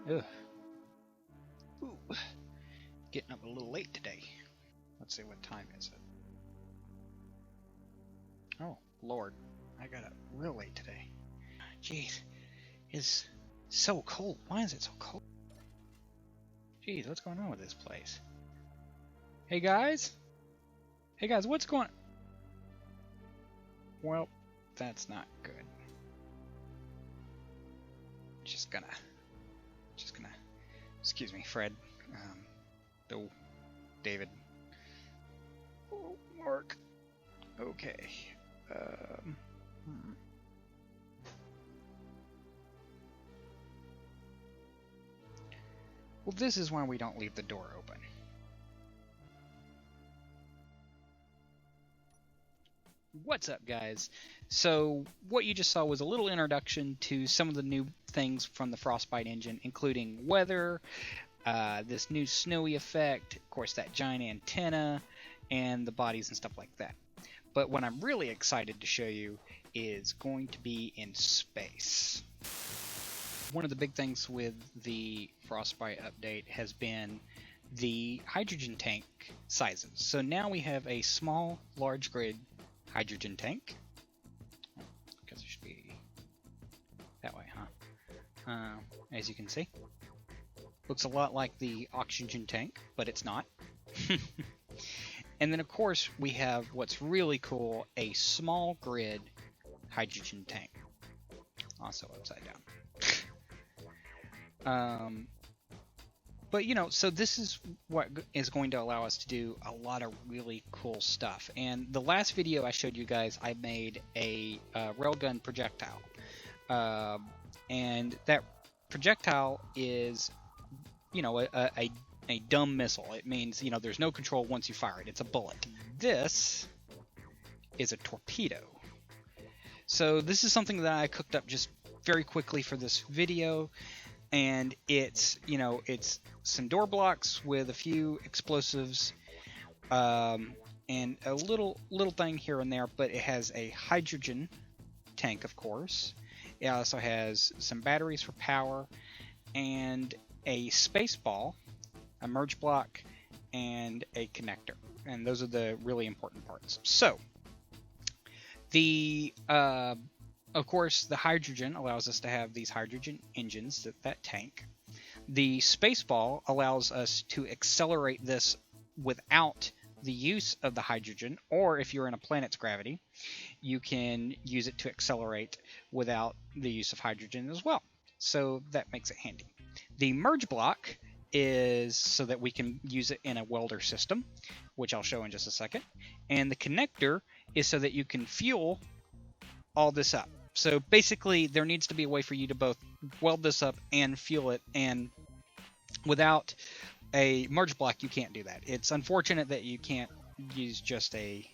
Ugh. Ooh. Getting up a little late today. Let's see, what time is it? Oh, Lord. I got up real late today. Jeez. It's so cold. Why is it so cold? Jeez, what's going on with this place? Hey guys? Hey guys, what's going on? Well, that's not good. Just gonna, excuse me, Fred. Oh, David. Oh, Mark. Okay. Well, this is why we don't leave the door open. What's up, guys? So, what you just saw was a little introduction to some of the new things from the Frostbite engine, including weather, this new snowy effect, of course that giant antenna, and the bodies and stuff like that. But what I'm really excited to show you is going to be in space. One of the big things with the Frostbite update has been the hydrogen tank sizes. So now we have a small, large grid hydrogen tank. I guess it should be that way, huh? As you can see. Looks a lot like the oxygen tank, but it's not. And then, of course, we have what's really cool, a small grid hydrogen tank. Also upside down. But, you know, so this is what is going to allow us to do a lot of really cool stuff. And the last video I showed you guys, I made a railgun projectile. And that projectile is, you know, a dumb missile. It means, you know, there's no control once you fire it. It's a bullet. This is a torpedo. So this is something that I cooked up just very quickly for this video. And it's, you know, it's some door blocks with a few explosives, and a little thing here and there, but it has a hydrogen tank, of course. It also has some batteries for power, and a space ball, a merge block, and a connector. And those are the really important parts. So, of course, the hydrogen allows us to have these hydrogen engines, that tank. The space ball allows us to accelerate this without the use of the hydrogen, or if you're in a planet's gravity, you can use it to accelerate without the use of hydrogen as well. So that makes it handy. The merge block is so that we can use it in a welder system, which I'll show in just a second. And the connector is so that you can fuel all this up. So basically, there needs to be a way for you to both weld this up and fuel it, and without a merge block, you can't do that. It's unfortunate that you can't use just a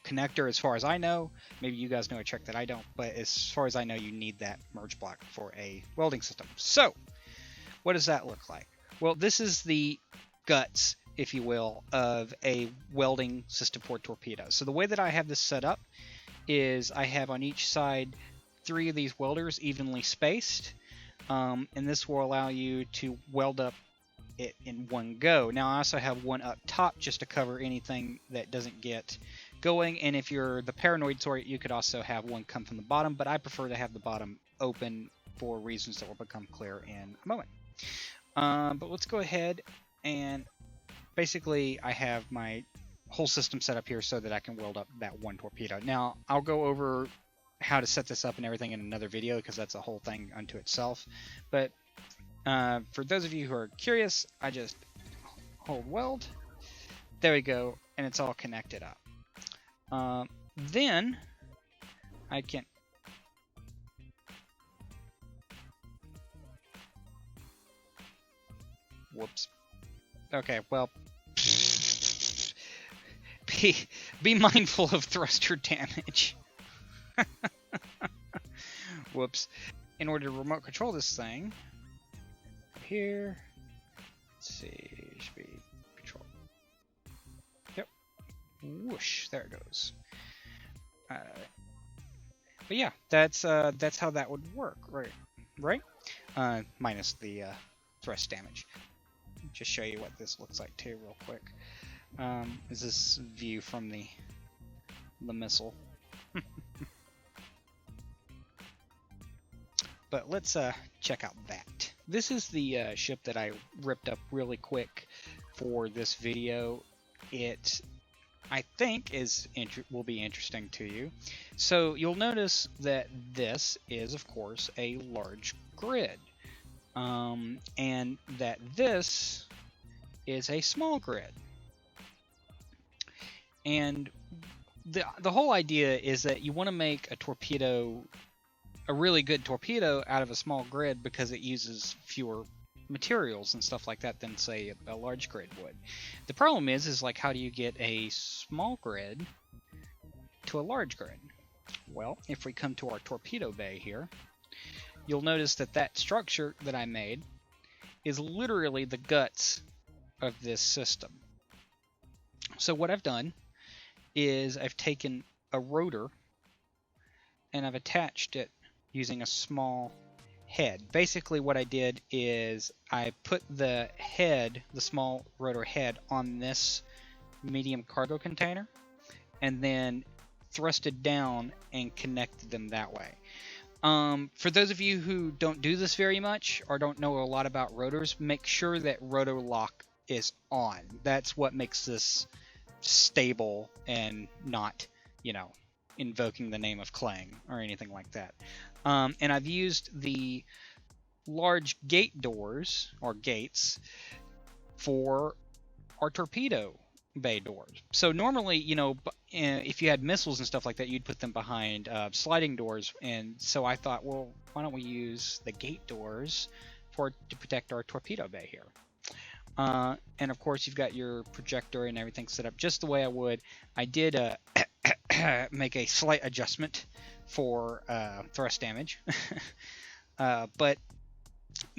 connector, as far as I know. Maybe you guys know a trick that I don't, but as far as I know, you need that merge block for a welding system. So, what does that look like? Well, this is the guts, if you will, of a welding system for torpedoes. So the way that I have this set up is I have on each side 3 of these welders evenly spaced, and this will allow you to weld up it in one go. Now I also have one up top just to cover anything that doesn't get going, and if you're the paranoid sort, you could also have one come from the bottom, but I prefer to have the bottom open for reasons that will become clear in a moment. But let's go ahead, and basically I have my whole system set up here so that I can weld up that one torpedo. Now, I'll go over how to set this up and everything in another video, because that's a whole thing unto itself. But for those of you who are curious, I just hold weld. There we go, and it's all connected up. Then I can... Whoops. Okay, well... Be mindful of thruster damage. Whoops. In order to remote control this thing, here, let's see, should be control. Yep. Whoosh, there it goes. But yeah, that's how that would work, right? minus the thrust damage. Just show you what this looks like too, real quick. Is this view from the missile? But let's check out that. This is the ship that I ripped up really quick for this video. It, I think, will be interesting to you. So you'll notice that this is, of course, a large grid, and that this is a small grid. And the whole idea is that you want to make a really good torpedo out of a small grid because it uses fewer materials and stuff like that than, say, a large grid would. The problem is like, how do you get a small grid to a large grid? Well, if we come to our torpedo bay here, you'll notice that that structure that I made is literally the guts of this system. So what I've done is I've taken a rotor and I've attached it using a small head. Basically what I did is I put the head, the small rotor head, on this medium cargo container and then thrusted down and connected them that way. For those of you who don't do this very much or don't know a lot about rotors, make sure that rotor lock is on. That's what makes this stable and not, invoking the name of Clang or anything like that. And I've used the large gate doors or gates for our torpedo bay doors. So normally, if you had missiles and stuff like that, you'd put them behind sliding doors. And so I thought, well, why don't we use the gate doors to protect our torpedo bay here? And of course, you've got your projector and everything set up just the way I would. I did make a slight adjustment for thrust damage. But,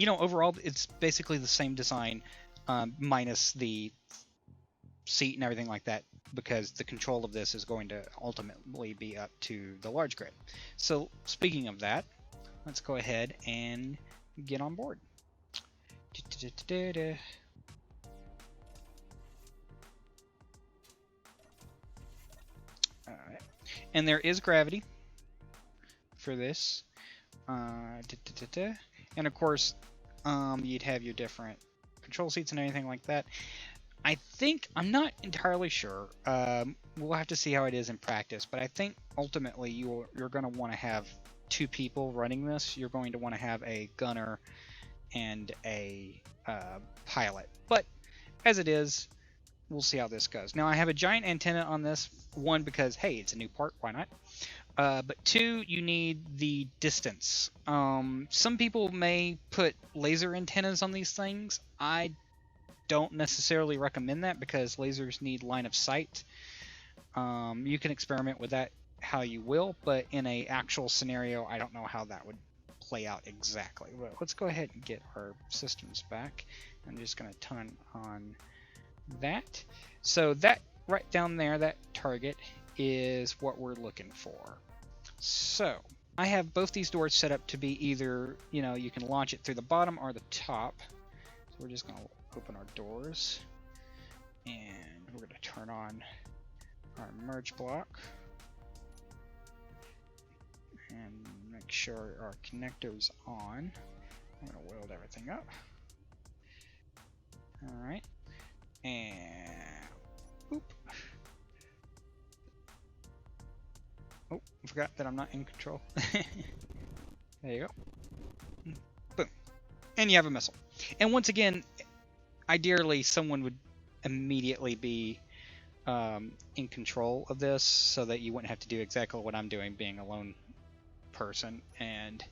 overall, it's basically the same design minus the seat and everything like that, because the control of this is going to ultimately be up to the large grid. So, speaking of that, let's go ahead and get on board. Alright, and there is gravity for this, and of course you'd have your different control seats and anything like that. I'm not entirely sure, we'll have to see how it is in practice, but I think ultimately you're going to want to have two people running this. You're going to want to have a gunner and a pilot, but as it is, we'll see how this goes. Now I have a giant antenna on this, one because, hey, it's a new part, why not? But two, you need the distance. Some people may put laser antennas on these things. I don't necessarily recommend that because lasers need line of sight. You can experiment with that how you will, but in a actual scenario, I don't know how that would play out exactly. But let's go ahead and get our systems back. I'm just going to turn on that. So that right down there, that target, is what we're looking for. So I have both these doors set up to be either, you can launch it through the bottom or the top. So we're just going to open our doors and we're going to turn on our merge block and make sure our connector's on. I'm going to weld everything up. Alright, and boop. Oh, I forgot that I'm not in control. There you go. Boom. And you have a missile. And once again, ideally someone would immediately be in control of this so that you wouldn't have to do exactly what I'm doing, being a lone person. And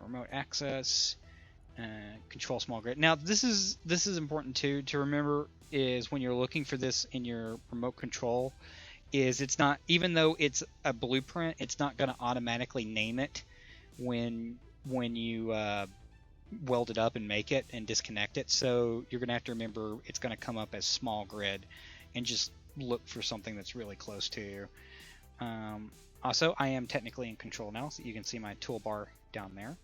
remote access, control small grid. Now this is important too to remember, is when you're looking for this in your remote control, is it's not, even though it's a blueprint, it's not going to automatically name it when you weld it up and make it and disconnect it. So you're going to have to remember it's going to come up as small grid and just look for something that's really close to you. Also, I am technically in control now, so you can see my toolbar down there.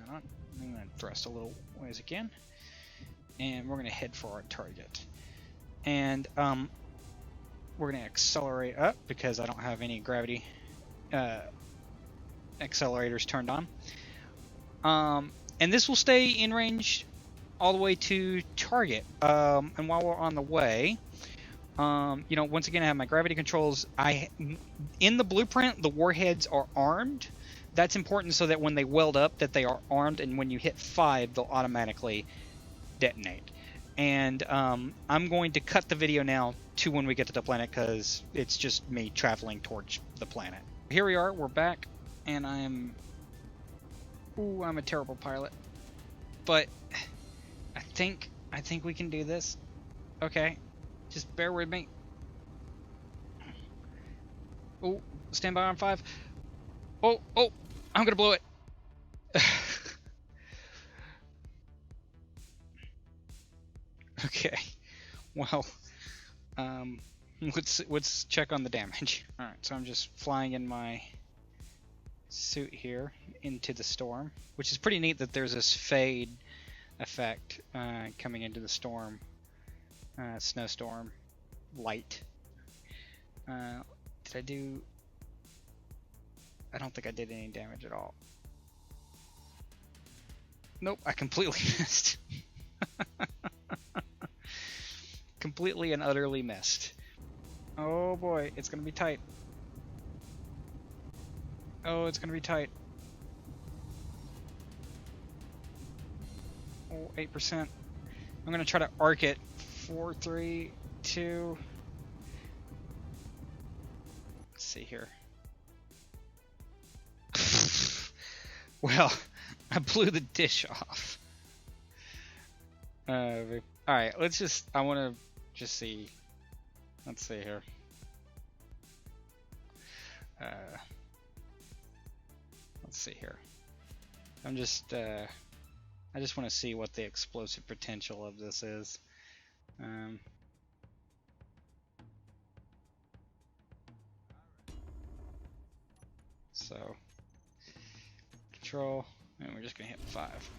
on. I'm going to thrust a little ways again. And we're going to head for our target. And we're going to accelerate up because I don't have any gravity accelerators turned on. And this will stay in range all the way to target. And while we're on the way, you know, once again, I have my gravity controls. In the blueprint, the warheads are armed. That's important so that when they weld up, that they are armed, and when you hit 5, they'll automatically detonate. And I'm going to cut the video now to when we get to the planet because it's just me traveling towards the planet. Here we are. We're back, and I'm a terrible pilot, but I think we can do this. Okay, just bear with me. Oh, stand by on 5. Oh, I'm gonna blow it. Okay, well, let's check on the damage. All right, so I'm just flying in my suit here into the storm, which is pretty neat that there's this fade effect coming into the storm, snowstorm, light. Did I do? I don't think I did any damage at all. Nope, I completely missed. Completely and utterly missed. Oh boy, it's gonna be tight. Oh, it's gonna be tight. Oh, 8%. I'm gonna try to arc it. 4, 3, 2. Let's see here. Well, I blew the dish off. Alright, I want to just see. Let's see here. Let's see here. I just want to see what the explosive potential of this is. So, control, and we're just going to hit 5.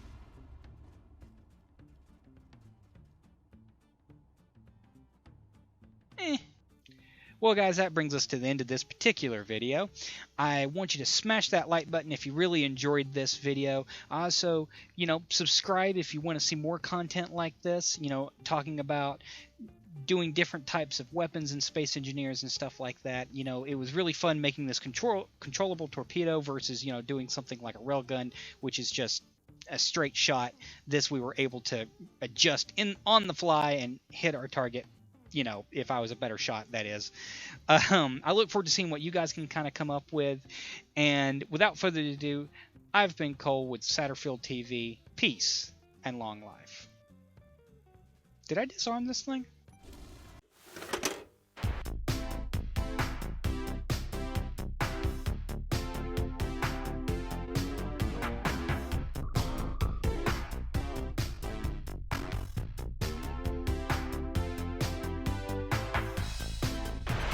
Well, guys, that brings us to the end of this particular video. I want you to smash that like button if you really enjoyed this video. Also, you know, subscribe if you want to see more content like this, you know, talking about doing different types of weapons and space engineers and stuff like that. You know, it was really fun making this controllable torpedo versus, you know, doing something like a railgun, which is just a straight shot. This we were able to adjust on the fly and hit our target. You know, if I was a better shot, that is. I look forward to seeing what you guys can kind of come up with. And without further ado, I've been Cole with Satterfield TV. Peace and long life. Did I disarm this thing?